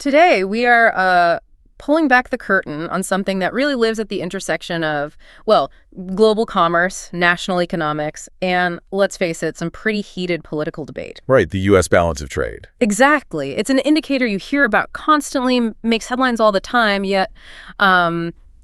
Today, we are pulling back the curtain on something that really lives at the intersection of, well, global commerce, national economics, and, let's face it, some pretty heated political debate. Right, the U.S. balance of trade. Exactly. It's an indicator you hear about constantly, makes headlines all the time, yet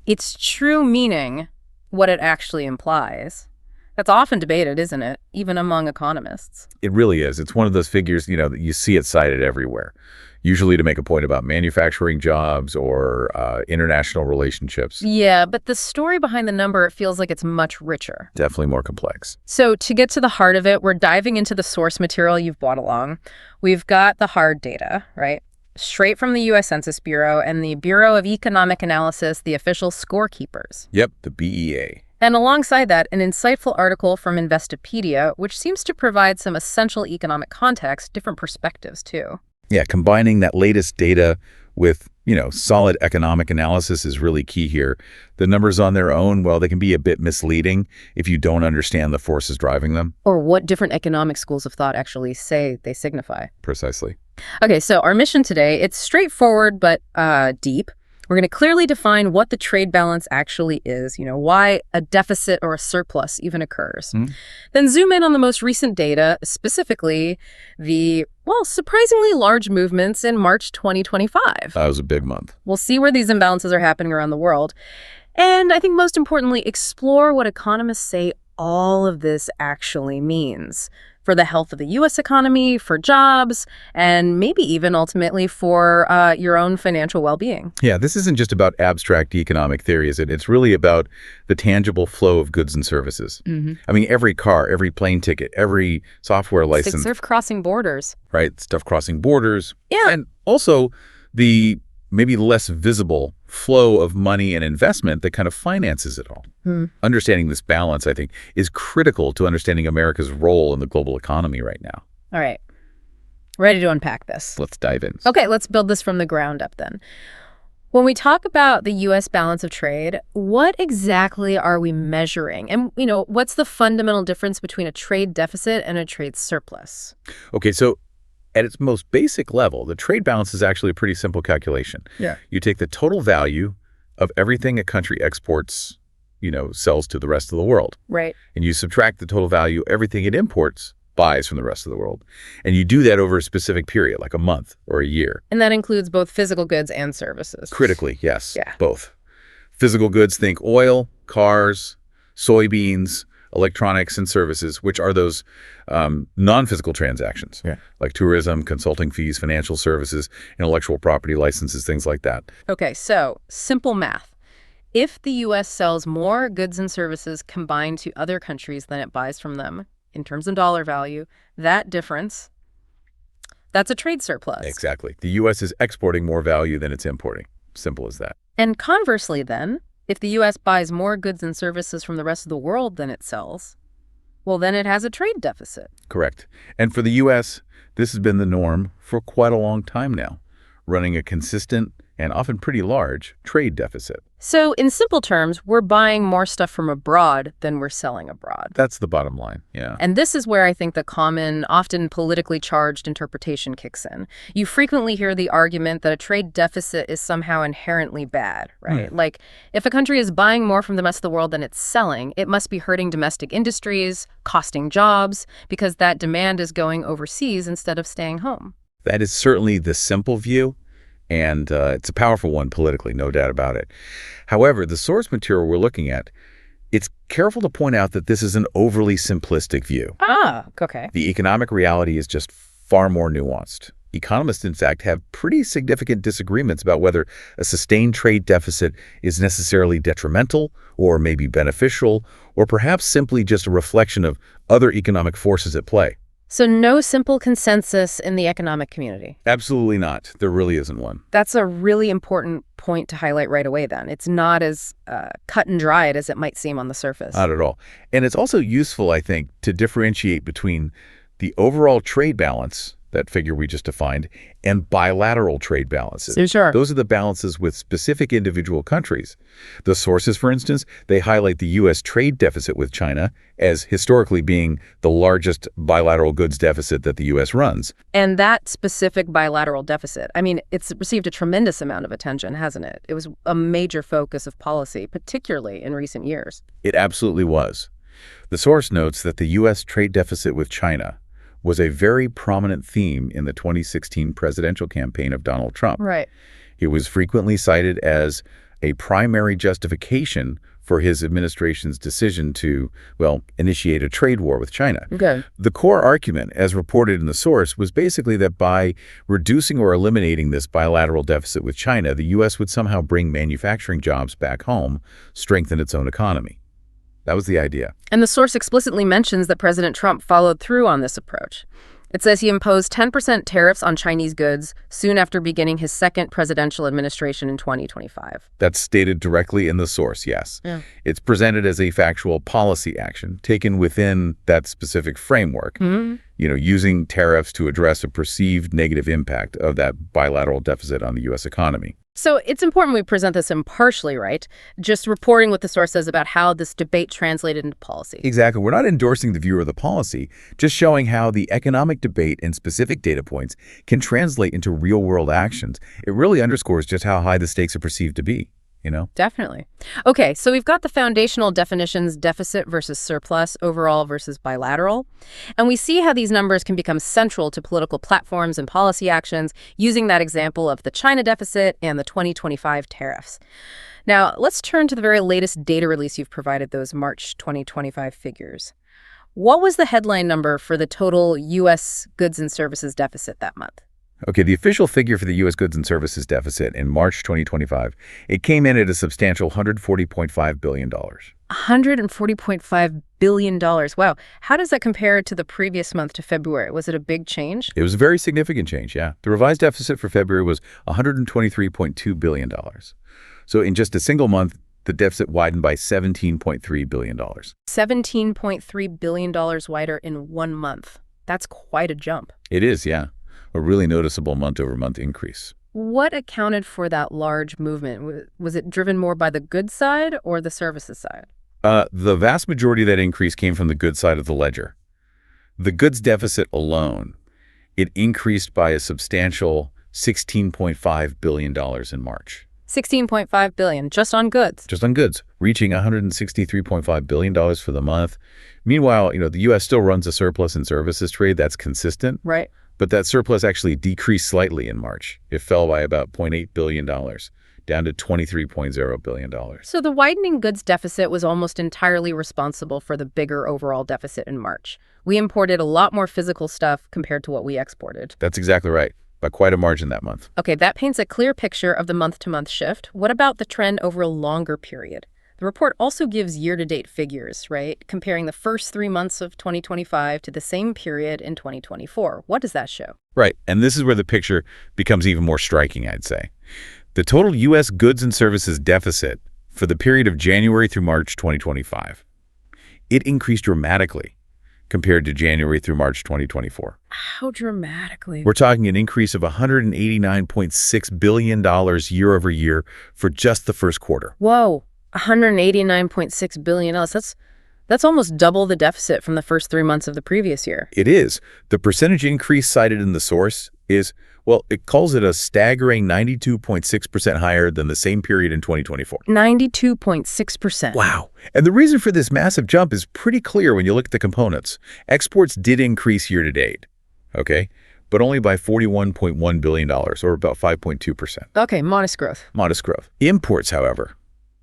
its true meaning, what it actually implies. That's often debated, isn't it? Even among economists. It really is. It's one of those figures, that you see it cited everywhere, usually to make a point about manufacturing jobs or international relationships. Yeah, but the story behind the number, it feels like it's much richer. Definitely more complex. So to get to the heart of it, we're diving into the source material you've brought along. We've got the hard data, right? Straight from the U.S. Census Bureau and the Bureau of Economic Analysis, the official scorekeepers. Yep, the BEA. And alongside that, an insightful article from Investopedia, which seems to provide some essential economic context, different perspectives too. Yeah, combining that latest data with, solid economic analysis is really key here. The numbers on their own, well, they can be a bit misleading if you don't understand the forces driving them. Or what different economic schools of thought actually say they signify. Precisely. Okay, so our mission today, it's straightforward but deep. We're going to clearly define what the trade balance actually is, why a deficit or a surplus even occurs. Then zoom in on the most recent data, specifically the, surprisingly large movements in March 2025. That was a big month. We'll see where these imbalances are happening around the world. And I think most importantly, explore what economists say all of this actually means for the health of the U.S. economy, for jobs, and maybe even ultimately for your own financial well-being. Yeah, this isn't just about abstract economic theory, is it? It's really about the tangible flow of goods and services. I mean, every car, every plane ticket, every software license. Stuff crossing borders. Right, stuff crossing borders. Yeah. And also the maybe less visible flow of money and investment that kind of finances it all. Understanding this balance, I think, is critical to understanding America's role in the global economy right now. All right. Ready to unpack this. Let's dive in. Okay, let's build this from the ground up then. When we talk about the U.S. balance of trade, what exactly are we measuring? And, what's the fundamental difference between a trade deficit and a trade surplus? Okay, so at its most basic level, the trade balance is actually a pretty simple calculation. Yeah. You take the total value of everything a country exports, sells to the rest of the world. Right. And you subtract the total value everything it imports, buys from the rest of the world. And you do that over a specific period, like a month or a year. And that includes both physical goods and services. Critically, yes. Yeah. Both. Physical goods, think oil, cars, soybeans, electronics, and services, which are those non-physical transactions, like tourism, consulting fees, financial services, intellectual property licenses, things like that. Okay, so simple math. If the U.S. sells more goods and services combined to other countries than it buys from them, in terms of dollar value, that difference, that's a trade surplus. Exactly. The U.S. is exporting more value than it's importing. Simple as that. And conversely then, if the U.S. buys more goods and services from the rest of the world than it sells, well, then it has a trade deficit. Correct. And for the U.S., this has been the norm for quite a long time now, running a consistent and often pretty large trade deficit. So in simple terms, we're buying more stuff from abroad than we're selling abroad. That's the bottom line, yeah. And this is where I think the common, often politically charged interpretation kicks in. You frequently hear the argument that a trade deficit is somehow inherently bad, right? Like, if a country is buying more from the rest of the world than it's selling, it must be hurting domestic industries, costing jobs, because that demand is going overseas instead of staying home. That is certainly the simple view. And it's a powerful one politically, no doubt about it. However, the source material we're looking at, it's careful to point out that this is an overly simplistic view. Okay. The economic reality is just far more nuanced. Economists, in fact, have pretty significant disagreements about whether a sustained trade deficit is necessarily detrimental or maybe beneficial, or perhaps simply just a reflection of other economic forces at play. So no simple consensus in the economic community? Absolutely not. There really isn't one. That's a really important point to highlight right away then. It's not as cut and dried as it might seem on the surface. Not at all. And it's also useful, I think, to differentiate between the overall trade balance that figure we just defined, and bilateral trade balances. Sure. Those are the balances with specific individual countries. The sources, for instance, they highlight the U.S. trade deficit with China as historically being the largest bilateral goods deficit that the U.S. runs. And that specific bilateral deficit, I mean, it's received a tremendous amount of attention, hasn't it? It was a major focus of policy, particularly in recent years. It absolutely was. The source notes that the U.S. trade deficit with China was a very prominent theme in the 2016 presidential campaign of Donald Trump. Right. It was frequently cited as a primary justification for his administration's decision to, well, initiate a trade war with China. Okay. The core argument, as reported in the source, was basically that by reducing or eliminating this bilateral deficit with China, the U.S. would somehow bring manufacturing jobs back home, strengthen its own economy. That was the idea. And the source explicitly mentions that President Trump followed through on this approach. It says he imposed 10% tariffs on Chinese goods soon after beginning his second presidential administration in 2025. That's stated directly in the source, yes. Yeah. It's presented as a factual policy action taken within that specific framework, using tariffs to address a perceived negative impact of that bilateral deficit on the U.S. economy. So it's important we present this impartially, right? Just reporting what the source says about how this debate translated into policy. Exactly. We're not endorsing the view or the policy, just showing how the economic debate and specific data points can translate into real-world actions. It really underscores just how high the stakes are perceived to be. Definitely. Okay, so we've got the foundational definitions, deficit versus surplus, overall versus bilateral. And we see how these numbers can become central to political platforms and policy actions using that example of the China deficit and the 2025 tariffs. Now, let's turn to the very latest data release you've provided, those March 2025 figures. What was the headline number for the total U.S. goods and services deficit that month? Okay, the official figure for the U.S. goods and services deficit in March 2025, it came in at a substantial $140.5 billion. $140.5 billion. Wow. How does that compare to the previous month, to February? Was it a big change? It was a very significant change, yeah. The revised deficit for February was $123.2 billion. So in just a single month, the deficit widened by $17.3 billion. $17.3 billion wider in 1 month. That's quite a jump. It is, yeah. A really noticeable month-over-month increase. What accounted for that large movement? Was it driven more by the goods side or the services side? The vast majority of that increase came from the goods side of the ledger. The goods deficit alone, it increased by a substantial $16.5 billion in March. $16.5 billion, just on goods. Just on goods, reaching $163.5 billion for the month. Meanwhile, the U.S. still runs a surplus in services trade that's consistent. Right. But that surplus actually decreased slightly in March. It fell by about $0.8 billion, down to $23.0 billion. So the widening goods deficit was almost entirely responsible for the bigger overall deficit in March. We imported a lot more physical stuff compared to what we exported. That's exactly right, by quite a margin that month. Okay, that paints a clear picture of the month-to-month shift. What about the trend over a longer period? The report also gives year-to-date figures, right? Comparing the first 3 months of 2025 to the same period in 2024. What does that show? Right, and this is where the picture becomes even more striking, I'd say. The total U.S. goods and services deficit for the period of January through March 2025, it increased dramatically compared to January through March 2024. How dramatically? We're talking an increase of $189.6 billion year over year for just the first quarter. Whoa. $189.6 billion. That's almost double the deficit from the first 3 months of the previous year. It is. The percentage increase cited in the source is, well, it calls it a staggering 92.6% higher than the same period in 2024. 92.6%. Wow. And the reason for this massive jump is pretty clear when you look at the components. Exports did increase year to date, okay? But only by $41.1 billion, or about 5.2%. Okay, modest growth. Modest growth. Imports, however,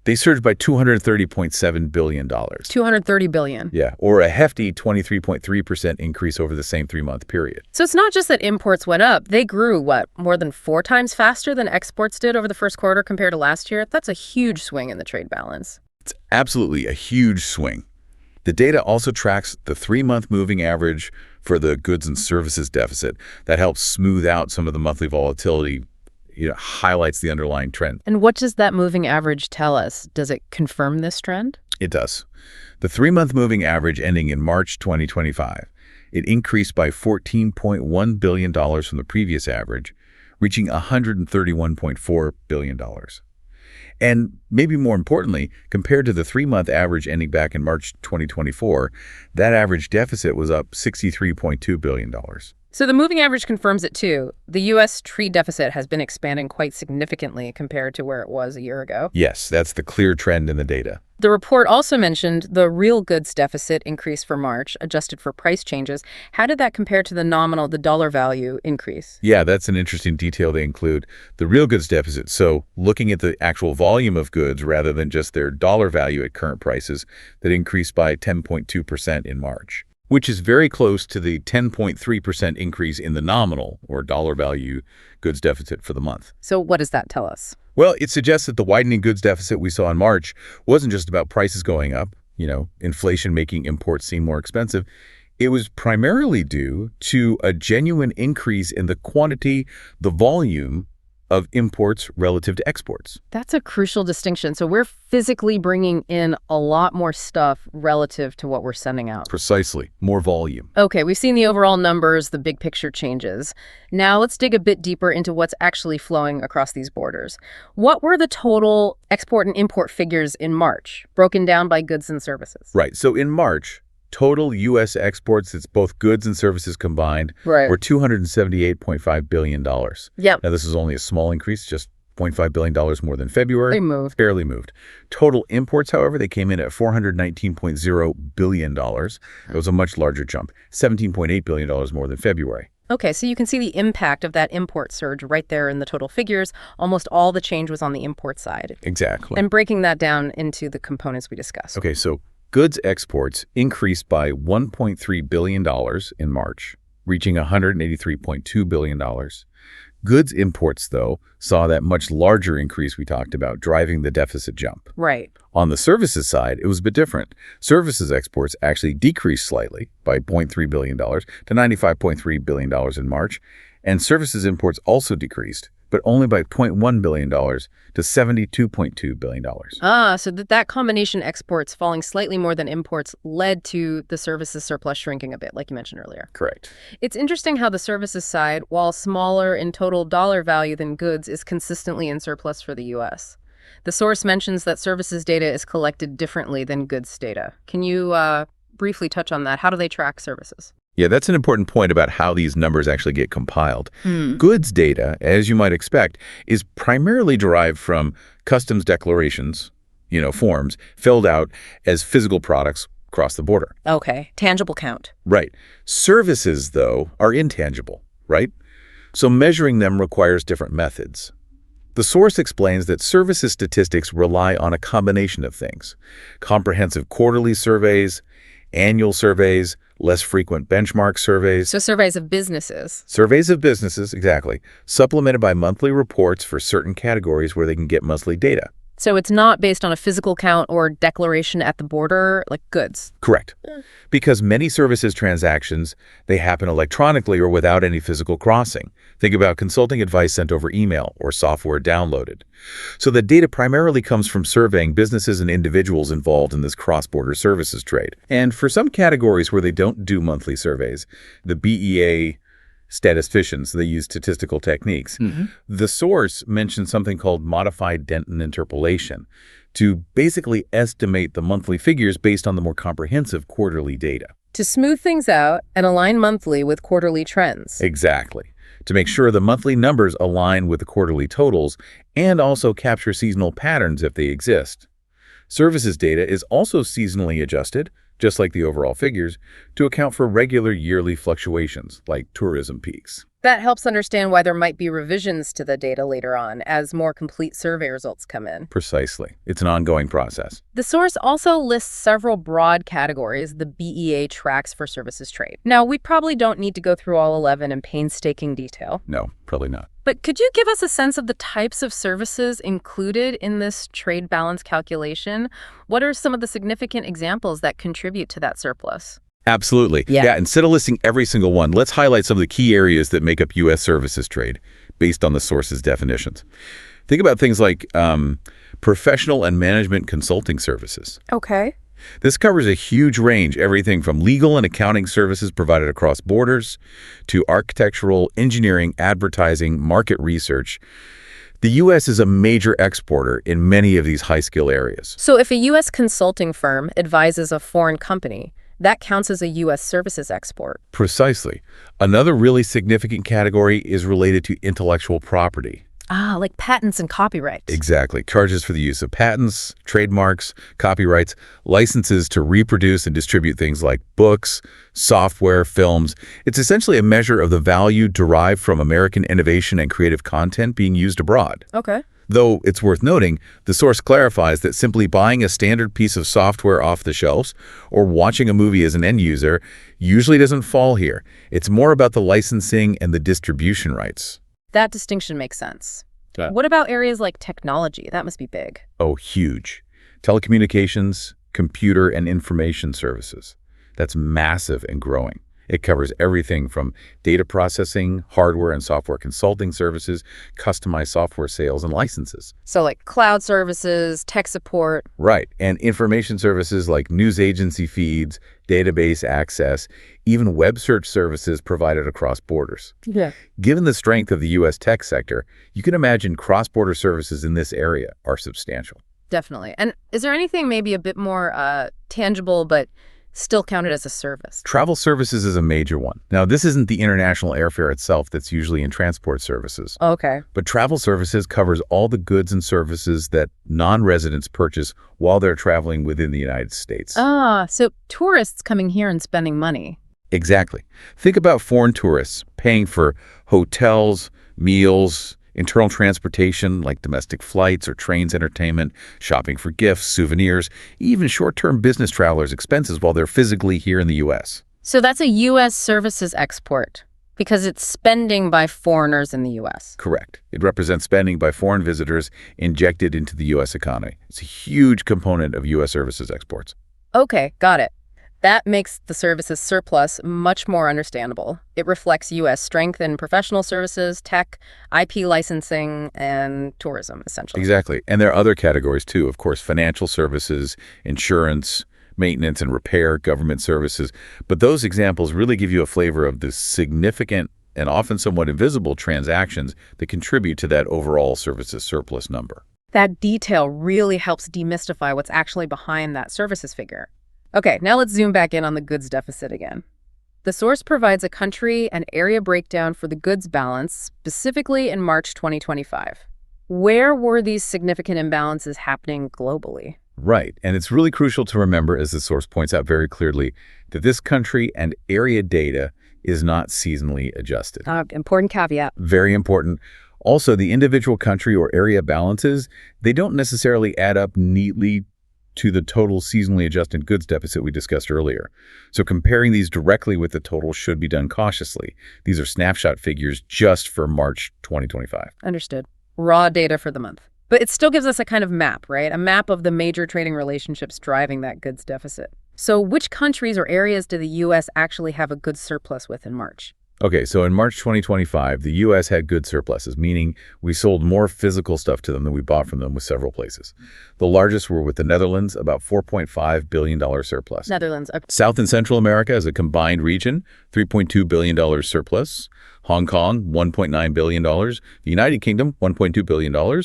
they surged by $230.7 billion. $230 billion. Yeah, or a hefty 23.3% increase over the same 3-month period. So it's not just that imports went up. They grew, more than 4 times faster than exports did over the first quarter compared to last year? That's a huge swing in the trade balance. It's absolutely a huge swing. The data also tracks the 3-month moving average for the goods and services deficit. That helps smooth out some of the monthly volatility. Highlights the underlying trend. And what does that moving average tell us? Does it confirm this trend? It does. The 3-month moving average ending in March 2025, It increased by $14.1 billion from the previous average, reaching $131.4 billion. And maybe more importantly, compared to the three-month average ending back in March 2024, that average deficit was up $63.2 billion. So the moving average confirms it too. The U.S. trade deficit has been expanding quite significantly compared to where it was a year ago. Yes, that's the clear trend in the data. The report also mentioned the real goods deficit increase for March, adjusted for price changes. How did that compare to the nominal, the dollar value increase? Yeah, that's an interesting detail they include. The real goods deficit, so looking at the actual volume of goods rather than just their dollar value at current prices, that increased by 10.2% in March, which is very close to the 10.3% increase in the nominal, or dollar value, goods deficit for the month. So what does that tell us? Well, it suggests that the widening goods deficit we saw in March wasn't just about prices going up, inflation making imports seem more expensive. It was primarily due to a genuine increase in the quantity, the volume of imports relative to exports. That's a crucial distinction. So we're physically bringing in a lot more stuff relative to what we're sending out. Precisely. More volume. Okay, we've seen the overall numbers, the big picture changes. Now let's dig a bit deeper into what's actually flowing across these borders. What were the total export and import figures in March, broken down by goods and services? Right. So in March, total U.S. exports, it's both goods and services combined, Right. were $278.5 billion. Yep. Now, this is only a small increase, just $0.5 billion more than February. They moved. Barely moved. Total imports, however, they came in at $419.0 billion. That was a much larger jump, $17.8 billion more than February. Okay, so you can see the impact of that import surge right there in the total figures. Almost all the change was on the import side. Exactly. And breaking that down into the components we discussed. Okay, so goods exports increased by $1.3 billion in March, reaching $183.2 billion. Goods imports, though, saw that much larger increase we talked about, driving the deficit jump. Right. On the services side, it was a bit different. Services exports actually decreased slightly by $0.3 billion to $95.3 billion in March, and services imports also decreased, but only by $0.1 billion to $72.2 billion. So that combination, exports falling slightly more than imports, led to the services surplus shrinking a bit, like you mentioned earlier. Correct. It's interesting how the services side, while smaller in total dollar value than goods, is consistently in surplus for the U.S. The source mentions that services data is collected differently than goods data. Can you briefly touch on that? How do they track services? Yeah, that's an important point about how these numbers actually get compiled. Goods data, as you might expect, is primarily derived from customs declarations, forms, filled out as physical products across the border. Okay, tangible count. Right. Services, though, are intangible, right? So measuring them requires different methods. The source explains that services statistics rely on a combination of things: comprehensive quarterly surveys, annual surveys, less frequent benchmark surveys. So surveys of businesses. Surveys of businesses, exactly, supplemented by monthly reports for certain categories where they can get monthly data. So it's not based on a physical count or declaration at the border, like goods. Correct. Because many services transactions, they happen electronically or without any physical crossing. Think about consulting advice sent over email or software downloaded. So the data primarily comes from surveying businesses and individuals involved in this cross-border services trade. And for some categories where they don't do monthly surveys, the BEA statisticians, they use statistical techniques. The source mentions something called modified Denton interpolation to basically estimate the monthly figures based on the more comprehensive quarterly data. To smooth things out and align monthly with quarterly trends. Exactly. To make sure the monthly numbers align with the quarterly totals and also capture seasonal patterns if they exist. Services data is also seasonally adjusted, just like the overall figures, to account for regular yearly fluctuations, like tourism peaks. That helps understand why there might be revisions to the data later on as more complete survey results come in. Precisely. It's an ongoing process. The source also lists several broad categories the BEA tracks for services trade. Now, we probably don't need to go through all 11 in painstaking detail. No, probably not. But could you give us a sense of the types of services included in this trade balance calculation? What are some of the significant examples that contribute to that surplus? Absolutely. Yeah. Instead of listing every single one, let's highlight some of the key areas that make up U.S. services trade based on the source's definitions. Think about things like professional and management consulting services. Okay. This covers a huge range, everything from legal and accounting services provided across borders to architectural, engineering, advertising, market research. The U.S. is a major exporter in many of these high-skill areas. So if a U.S. consulting firm advises a foreign company, that counts as a U.S. services export. Precisely. Another really significant category is related to intellectual property. Ah, like patents and copyrights. Exactly. Charges for the use of patents, trademarks, copyrights, licenses to reproduce and distribute things like books, software, films. It's essentially a measure of the value derived from American innovation and creative content being used abroad. Okay. Though it's worth noting, the source clarifies that simply buying a standard piece of software off the shelves or watching a movie as an end user usually doesn't fall here. It's more about the licensing and the distribution rights. That distinction makes sense. Yeah. What about areas like technology? That must be big. Oh, huge. Telecommunications, computer and information services. That's massive and growing. It covers everything from data processing, hardware and software consulting services, customized software sales and licenses. So like cloud services, tech support. Right. And information services like news agency feeds, database access, even web search services provided across borders. Yeah. Given the strength of the U.S. tech sector, you can imagine cross-border services in this area are substantial. Definitely. And is there anything maybe a bit more tangible but still counted as a service? Travel services is a major one. Now, this isn't the international airfare itself that's usually in transport services. Okay. But travel services covers all the goods and services that non-residents purchase while they're traveling within the United States. Ah, so tourists coming here and spending money. Exactly. Think about foreign tourists paying for hotels, meals, internal transportation like domestic flights or trains entertainment, shopping for gifts, souvenirs, even short-term business travelers' expenses while they're physically here in the U.S. So that's a U.S. services export because it's spending by foreigners in the U.S. Correct. It represents spending by foreign visitors injected into the U.S. economy. It's a huge component of U.S. services exports. Okay, got it. That makes the services surplus much more understandable. It reflects U.S. strength in professional services, tech, IP licensing, and tourism, essentially. Exactly. And there are other categories, too. Of course, financial services, insurance, maintenance and repair, government services. But those examples really give you a flavor of the significant and often somewhat invisible transactions that contribute to that overall services surplus number. That detail really helps demystify what's actually behind that services figure. Okay, now let's zoom back in on the goods deficit again. The source provides a country and area breakdown for the goods balance, specifically in March 2025. Where were these significant imbalances happening globally? Right. And it's really crucial to remember, as the source points out very clearly, that this country and area data is not seasonally adjusted. Important caveat. Very important. Also, the individual country or area balances, they don't necessarily add up neatly to the total seasonally adjusted goods deficit we discussed earlier. So comparing these directly with the total should be done cautiously. These are snapshot figures just for March 2025. Understood. Raw data for the month. But it still gives us a kind of map, right? A map of the major trading relationships driving that goods deficit. So which countries or areas do the U.S. actually have a goods surplus with in March? Okay, so in March 2025, the U.S. had good surpluses, meaning we sold more physical stuff to them than we bought from them with several places. The largest were with the Netherlands, about $4.5 billion surplus. Netherlands. South and Central America as a combined region, $3.2 billion surplus. Hong Kong, $1.9 billion. The United Kingdom, $1.2 billion.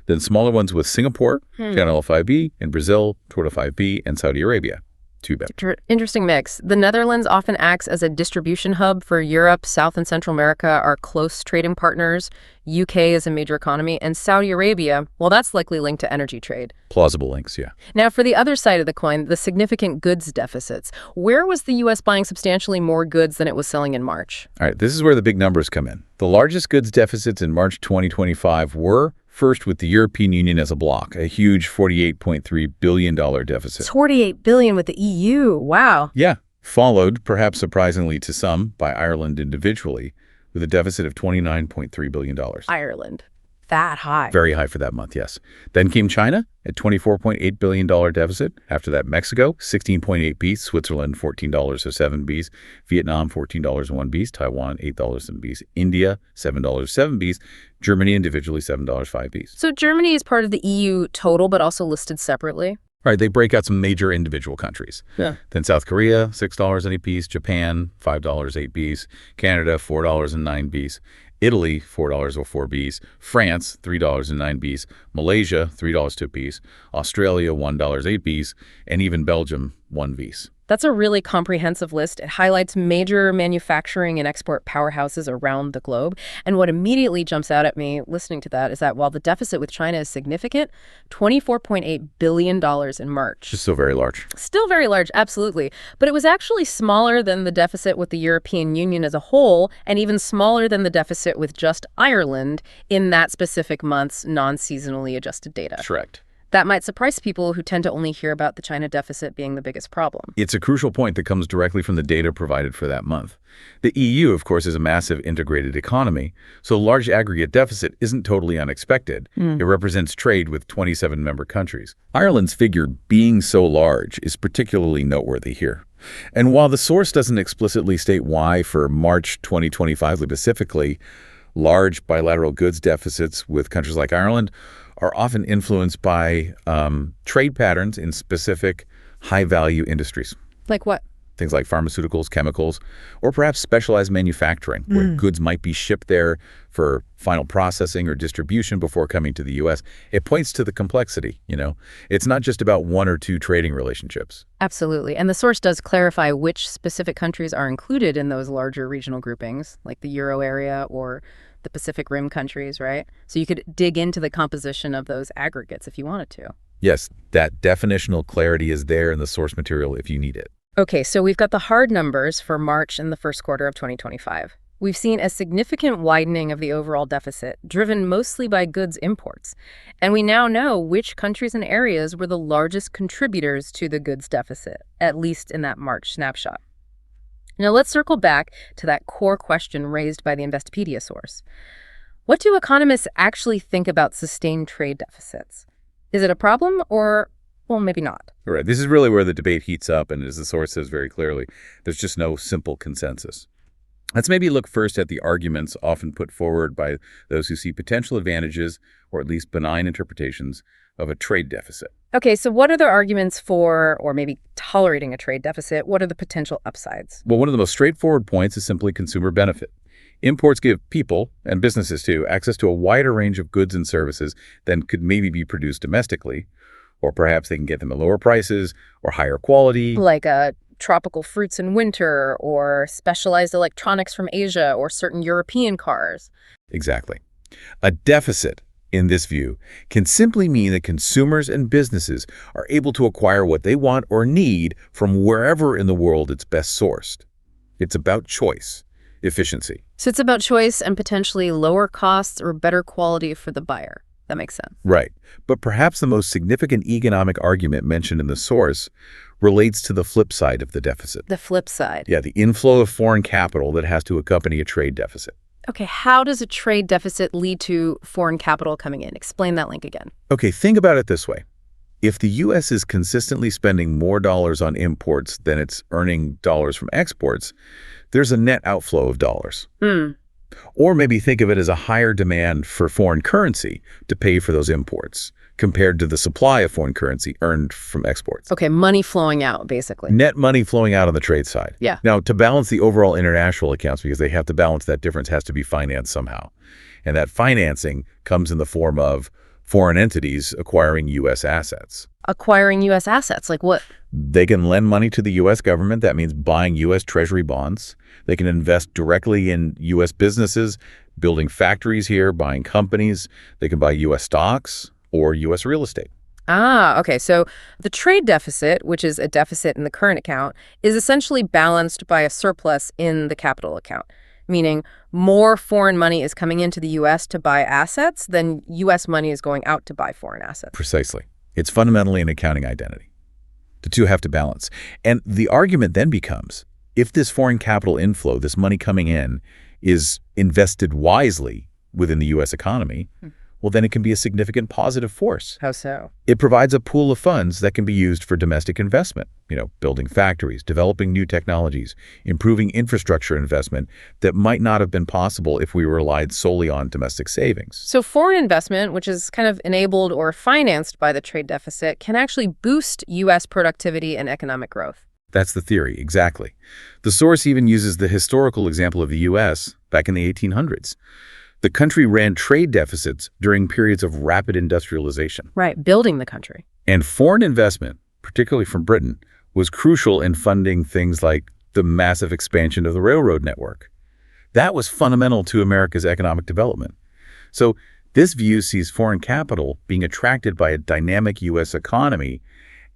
Then smaller ones with Singapore, Channel 5B, and Brazil, Tour 5B, and Saudi Arabia. Too bad. Interesting mix. The Netherlands often acts as a distribution hub for Europe. South and Central America are close trading partners. UK is a major economy. And Saudi Arabia, well, that's likely linked to energy trade. Plausible links, yeah. Now, for the other side of the coin, the significant goods deficits. Where was the U.S. buying substantially more goods than it was selling in March? All right, this is where the big numbers come in. The largest goods deficits in March 2025 were first with the European Union as a bloc, a huge $48.3 billion deficit. $48 billion with the EU. Wow. Yeah, followed, perhaps surprisingly to some, by Ireland individually, with a deficit of $29.3 billion. Ireland. That high. Very high for that month, yes. Then came China at $24.8 billion deficit. After that, Mexico, 16.8 Bs. Switzerland, $14.07 Bs. Vietnam, $14.01 Bs. Taiwan, $8.00 Bs. India, $7.07 Bs. Germany individually, $7.05 Bs. So Germany is part of the EU total, but also listed separately? Right, they break out some major individual countries. Yeah. Then South Korea, $6 any piece. Japan, $5 8 Bs. Canada, $4 and 9 Bs. Italy, $4 or 4 Bs. France, $3 and 9 Bs. Malaysia, $3 2 Bs. Australia, $1 8 Bs. And even Belgium, 1 Bs. That's a really comprehensive list. It highlights major manufacturing and export powerhouses around the globe. And what immediately jumps out at me listening to that is that while the deficit with China is significant, $24.8 billion in March. Just so very large. Still very large, absolutely. But it was actually smaller than the deficit with the European Union as a whole, and even smaller than the deficit with just Ireland in that specific month's non-seasonally adjusted data. Correct. That might surprise people who tend to only hear about the China deficit being the biggest problem. It's a crucial point that comes directly from the data provided for that month. The EU, of course, is a massive integrated economy, so a large aggregate deficit isn't totally unexpected. It represents trade with 27 member countries. Ireland's figure being so large is particularly noteworthy here. And while the source doesn't explicitly state why for March 2025 specifically, large bilateral goods deficits with countries like Ireland are often influenced by trade patterns in specific high-value industries. Like what? Things like pharmaceuticals, chemicals, or perhaps specialized manufacturing, where goods might be shipped there for final processing or distribution before coming to the U.S. It points to the complexity, you know? It's not just about one or two trading relationships. Absolutely. And the source does clarify which specific countries are included in those larger regional groupings, like the Euro area or the Pacific Rim countries, right? So you could dig into the composition of those aggregates if you wanted to. Yes, that definitional clarity is there in the source material if you need it. Okay, so we've got the hard numbers for March and the first quarter of 2025. We've seen a significant widening of the overall deficit, driven mostly by goods imports. And we now know which countries and areas were the largest contributors to the goods deficit, at least in that March snapshot. Now let's circle back to that core question raised by the Investopedia source. What do economists actually think about sustained trade deficits? Is it a problem or, well, maybe not? Right. This is really where the debate heats up, and as the source says very clearly, there's just no simple consensus. Let's maybe look first at the arguments often put forward by those who see potential advantages, or at least benign interpretations, of a trade deficit. Okay, so what are the arguments for, or maybe tolerating a trade deficit? What are the potential upsides? Well, one of the most straightforward points is simply consumer benefit. Imports give people, and businesses too, access to a wider range of goods and services than could maybe be produced domestically, or perhaps they can get them at lower prices or higher quality. Like tropical fruits in winter, or specialized electronics from Asia, or certain European cars. Exactly. A deficit, in this view, can simply mean that consumers and businesses are able to acquire what they want or need from wherever in the world it's best sourced. It's about choice, efficiency. So it's about choice and potentially lower costs or better quality for the buyer. That makes sense. Right. But perhaps the most significant economic argument mentioned in the source relates to the flip side of the deficit. The flip side. Yeah, the inflow of foreign capital that has to accompany a trade deficit. Okay, how does a trade deficit lead to foreign capital coming in? Explain that link again. Okay, think about it this way. If the U.S. is consistently spending more dollars on imports than it's earning dollars from exports, there's a net outflow of dollars. Or maybe think of it as a higher demand for foreign currency to pay for those imports compared to the supply of foreign currency earned from exports. Okay, money flowing out, basically. Net money flowing out on the trade side. Yeah. Now, to balance the overall international accounts, because they have to balance that difference, has to be financed somehow. And that financing comes in the form of foreign entities acquiring U.S. assets. Acquiring U.S. assets, like what? They can lend money to the U.S. government. That means buying U.S. Treasury bonds. They can invest directly in U.S. businesses, building factories here, buying companies. They can buy U.S. stocks or U.S. real estate. Ah, okay. So the trade deficit, which is a deficit in the current account, is essentially balanced by a surplus in the capital account, meaning more foreign money is coming into the U.S. to buy assets than U.S. money is going out to buy foreign assets. Precisely. It's fundamentally an accounting identity. The two have to balance. And the argument then becomes, if this foreign capital inflow, this money coming in, is invested wisely within the U.S. economy, well, then it can be a significant positive force. How so? It provides a pool of funds that can be used for domestic investment, building factories, developing new technologies, improving infrastructure investment that might not have been possible if we relied solely on domestic savings. So foreign investment, which is kind of enabled or financed by the trade deficit, can actually boost U.S. productivity and economic growth. That's the theory, exactly. The source even uses the historical example of the U.S. back in the 1800s. The country ran trade deficits during periods of rapid industrialization. Right, building the country. And foreign investment, particularly from Britain, was crucial in funding things like the massive expansion of the railroad network. That was fundamental to America's economic development. So this view sees foreign capital being attracted by a dynamic U.S. economy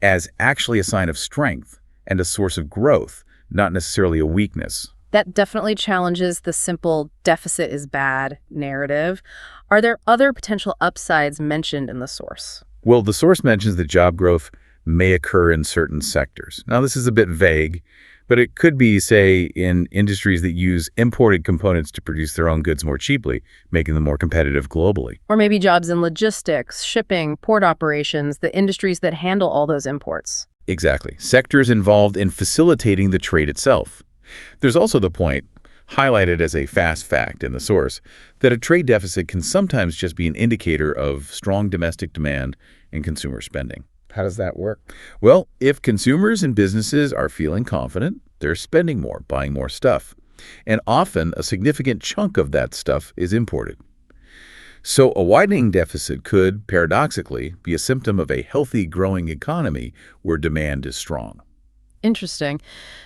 as actually a sign of strength and a source of growth, not necessarily a weakness. That definitely challenges the simple deficit is bad narrative. Are there other potential upsides mentioned in the source? Well, the source mentions that job growth may occur in certain sectors. Now, this is a bit vague, but it could be, say, in industries that use imported components to produce their own goods more cheaply, making them more competitive globally. Or maybe jobs in logistics, shipping, port operations, the industries that handle all those imports. Exactly. Sectors involved in facilitating the trade itself. There's also the point, highlighted as a fast fact in the source, that a trade deficit can sometimes just be an indicator of strong domestic demand and consumer spending. How does that work? Well, if consumers and businesses are feeling confident, they're spending more, buying more stuff. And often a significant chunk of that stuff is imported. So a widening deficit could, paradoxically, be a symptom of a healthy, growing economy where demand is strong. Interesting.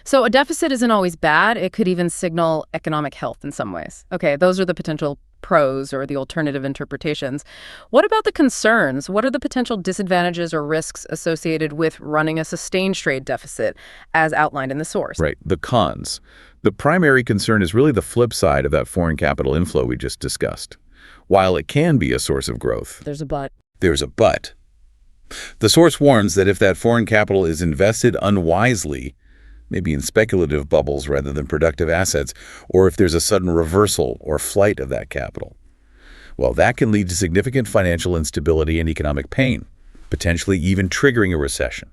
So a deficit isn't always bad. It could even signal economic health in some ways. Okay, those are the potential pros or the alternative interpretations. What about the concerns? What are the potential disadvantages or risks associated with running a sustained trade deficit as outlined in the source? Right, the cons. The primary concern is really the flip side of that foreign capital inflow we just discussed. While it can be a source of growth, There's a but. there's a but. The source warns that if that foreign capital is invested unwisely, maybe in speculative bubbles rather than productive assets, or if there's a sudden reversal or flight of that capital, well, that can lead to significant financial instability and economic pain, potentially even triggering a recession.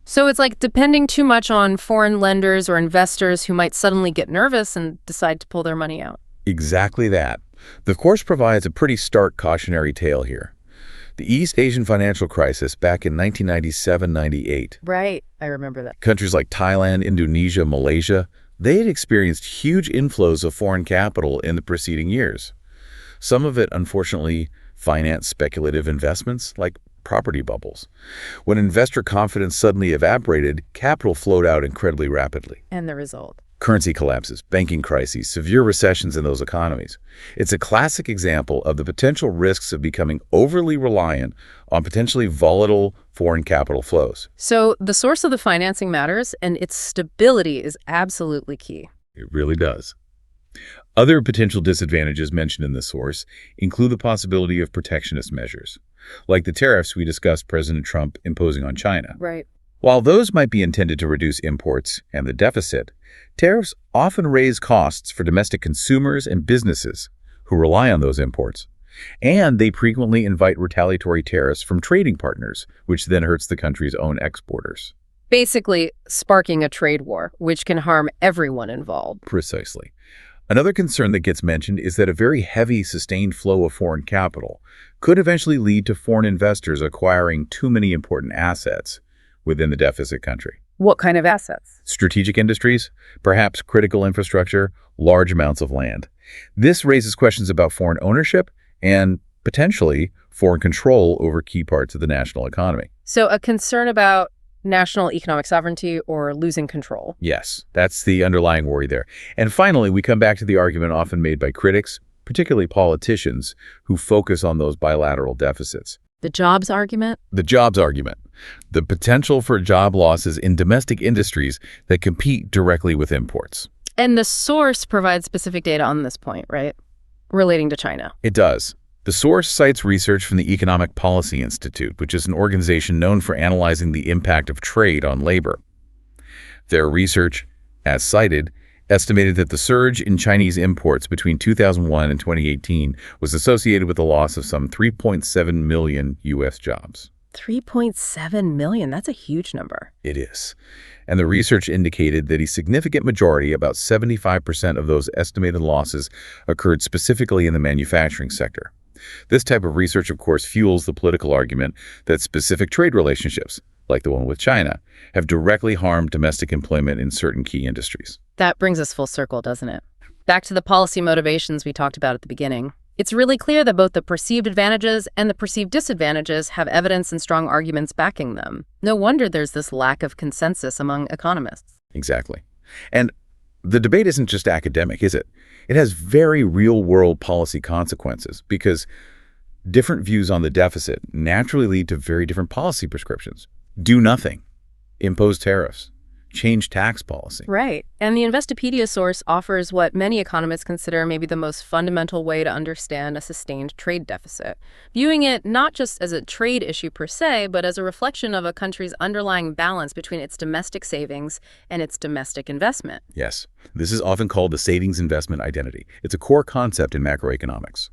So it's like depending too much on foreign lenders or investors who might suddenly get nervous and decide to pull their money out. Exactly that. The course provides a pretty stark cautionary tale here. The East Asian financial crisis back in 1997-98. Right. I remember that. Countries like Thailand, Indonesia, Malaysia, they had experienced huge inflows of foreign capital in the preceding years. Some of it, unfortunately, financed speculative investments like property bubbles. When investor confidence suddenly evaporated, capital flowed out incredibly rapidly. And the result. Currency collapses, banking crises, severe recessions in those economies. It's a classic example of the potential risks of becoming overly reliant on potentially volatile foreign capital flows. So the source of the financing matters, and its stability is absolutely key. It really does. Other potential disadvantages mentioned in the source include the possibility of protectionist measures, like the tariffs we discussed President Trump imposing on China. Right. While those might be intended to reduce imports and the deficit, tariffs often raise costs for domestic consumers and businesses who rely on those imports. And they frequently invite retaliatory tariffs from trading partners, which then hurts the country's own exporters. Basically, sparking a trade war, which can harm everyone involved. Precisely. Another concern that gets mentioned is that a very heavy, sustained flow of foreign capital could eventually lead to foreign investors acquiring too many important assets within the deficit country. What kind of assets? Strategic industries, perhaps critical infrastructure, large amounts of land. This raises questions about foreign ownership and, potentially, foreign control over key parts of the national economy. So a concern about national economic sovereignty or losing control. Yes, that's the underlying worry there. And finally, we come back to the argument often made by critics, particularly politicians, who focus on those bilateral deficits. The jobs argument? The jobs argument. The potential for job losses in domestic industries that compete directly with imports. And the source provides specific data on this point, right? Relating to China. It does. The source cites research from the Economic Policy Institute, which is an organization known for analyzing the impact of trade on labor. Their research, as cited, estimated that the surge in Chinese imports between 2001 and 2018 was associated with the loss of some 3.7 million U.S. jobs. 3.7 million, that's a huge number. It is. And the research indicated that a significant majority, about 75% of those estimated losses, occurred specifically in the manufacturing sector. This type of research, of course, fuels the political argument that specific trade relationships, like the one with China, have directly harmed domestic employment in certain key industries. That brings us full circle, doesn't it? Back to the policy motivations we talked about at the beginning. It's really clear that both the perceived advantages and the perceived disadvantages have evidence and strong arguments backing them. No wonder there's this lack of consensus among economists. Exactly. And the debate isn't just academic, is it? It has very real-world policy consequences because different views on the deficit naturally lead to very different policy prescriptions. Do nothing. Impose tariffs. Change tax policy. Right. And the Investopedia source offers what many economists consider maybe the most fundamental way to understand a sustained trade deficit, viewing it not just as a trade issue per se, but as a reflection of a country's underlying balance between its domestic savings and its domestic investment. Yes. This is often called the savings investment identity. It's a core concept in macroeconomics.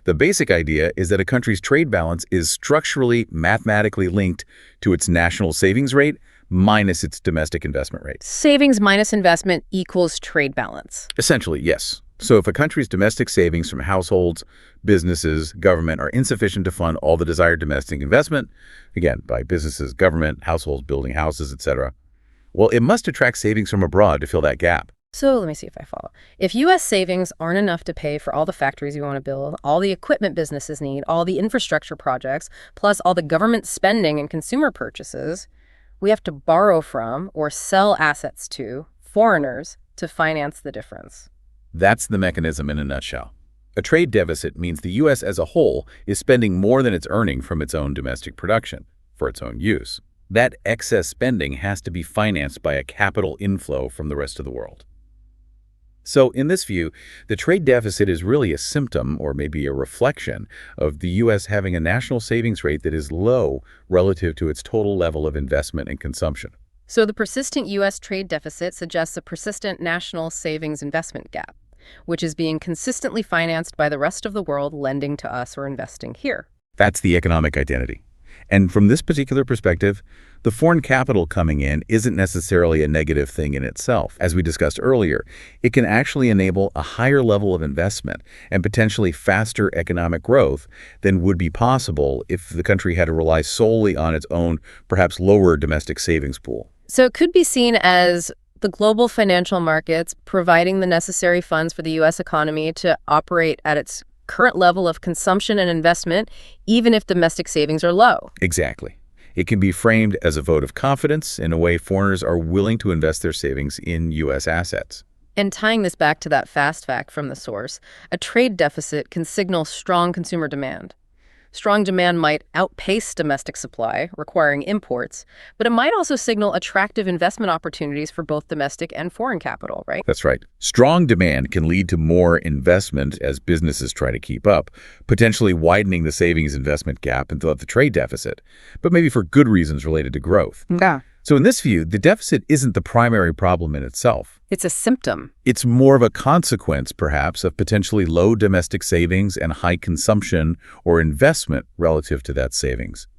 The basic idea is that a country's trade balance is structurally, mathematically linked to its national savings rate minus its domestic investment rate. Savings minus investment equals trade balance. Essentially, yes. So if a country's domestic savings from households, businesses, government are insufficient to fund all the desired domestic investment, again, by businesses, government, households building houses, etc., well, it must attract savings from abroad to fill that gap. So let me see if I follow. If U.S. savings aren't enough to pay for all the factories you want to build, all the equipment businesses need, all the infrastructure projects, plus all the government spending and consumer purchases, we have to borrow from or sell assets to foreigners to finance the difference. That's the mechanism in a nutshell. A trade deficit means the U.S. as a whole is spending more than it's earning from its own domestic production for its own use. That excess spending has to be financed by a capital inflow from the rest of the world. So in this view, the trade deficit is really a symptom or maybe a reflection of the U.S. having a national savings rate that is low relative to its total level of investment and consumption. So the persistent U.S. trade deficit suggests a persistent national savings investment gap, which is being consistently financed by the rest of the world lending to us or investing here. That's the economic identity. And from this particular perspective, the foreign capital coming in isn't necessarily a negative thing in itself. As we discussed earlier, it can actually enable a higher level of investment and potentially faster economic growth than would be possible if the country had to rely solely on its own, perhaps lower domestic savings pool. So it could be seen as the global financial markets providing the necessary funds for the U.S. economy to operate at its current level of consumption and investment, even if domestic savings are low. Exactly. It can be framed as a vote of confidence in a way foreigners are willing to invest their savings in U.S. assets. And tying this back to that fast fact from the source, a trade deficit can signal strong consumer demand. Strong demand might outpace domestic supply, requiring imports, but it might also signal attractive investment opportunities for both domestic and foreign capital, right? That's right. Strong demand can lead to more investment as businesses try to keep up, potentially widening the savings investment gap and the trade deficit, but maybe for good reasons related to growth. Yeah. So in this view, the deficit isn't the primary problem in itself. It's a symptom. It's more of a consequence, perhaps, of potentially low domestic savings and high consumption or investment relative to that savings.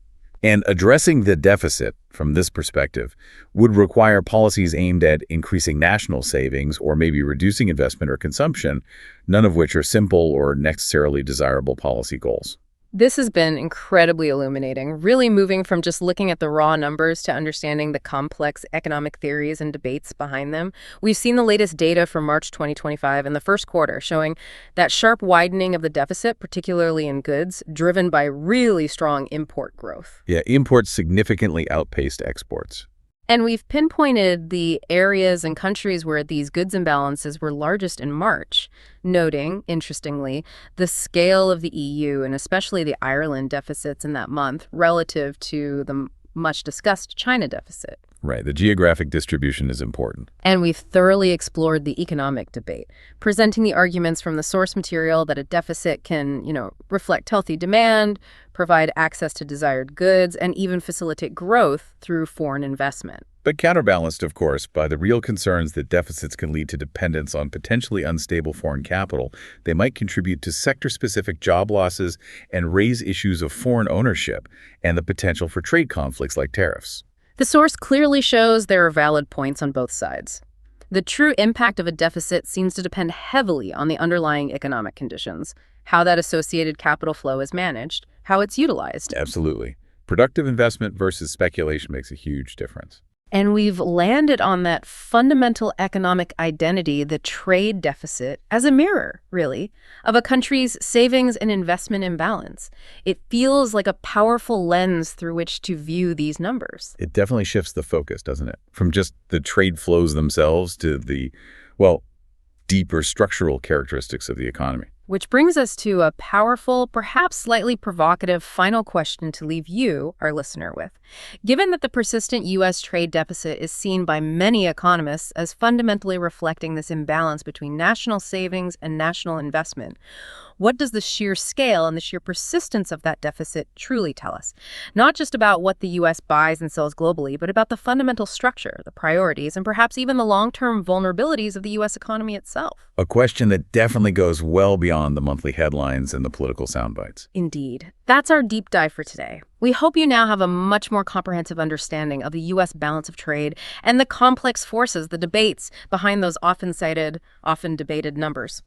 And addressing the deficit from this perspective would require policies aimed at increasing national savings or maybe reducing investment or consumption, none of which are simple or necessarily desirable policy goals. This has been incredibly illuminating, really moving from just looking at the raw numbers to understanding the complex economic theories and debates behind them. We've seen the latest data from March 2025 in the first quarter showing that sharp widening of the deficit, particularly in goods, driven by really strong import growth. Yeah, imports significantly outpaced exports. And we've pinpointed the areas and countries where these goods imbalances were largest in March, noting, interestingly, the scale of the EU and especially the Ireland deficits in that month relative to the much-discussed China deficit. Right. The geographic distribution is important. And we've thoroughly explored the economic debate, presenting the arguments from the source material that a deficit can, reflect healthy demand, provide access to desired goods, and even facilitate growth through foreign investment. but counterbalanced, of course, by the real concerns that deficits can lead to dependence on potentially unstable foreign capital. They might contribute to sector-specific job losses and raise issues of foreign ownership and the potential for trade conflicts like tariffs. The source clearly shows there are valid points on both sides. The true impact of a deficit seems to depend heavily on the underlying economic conditions, how that associated capital flow is managed, how it's utilized. Absolutely. Productive investment versus speculation makes a huge difference. And we've landed on that fundamental economic identity, the trade deficit, as a mirror, really, of a country's savings and investment imbalance. It feels like a powerful lens through which to view these numbers. It definitely shifts the focus, doesn't it? From just the trade flows themselves to the, well, deeper structural characteristics of the economy. Which brings us to a powerful, perhaps slightly provocative final question to leave you, our listener, with. Given that the persistent U.S. trade deficit is seen by many economists as fundamentally reflecting this imbalance between national savings and national investment, what does the sheer scale and the sheer persistence of that deficit truly tell us? Not just about what the U.S. buys and sells globally, but about the fundamental structure, the priorities, and perhaps even the long-term vulnerabilities of the U.S. economy itself. A question that definitely goes well beyond the monthly headlines and the political soundbites. Indeed. That's our deep dive for today. We hope you now have a much more comprehensive understanding of the U.S. balance of trade and the complex forces, the debates behind those often cited, often debated numbers.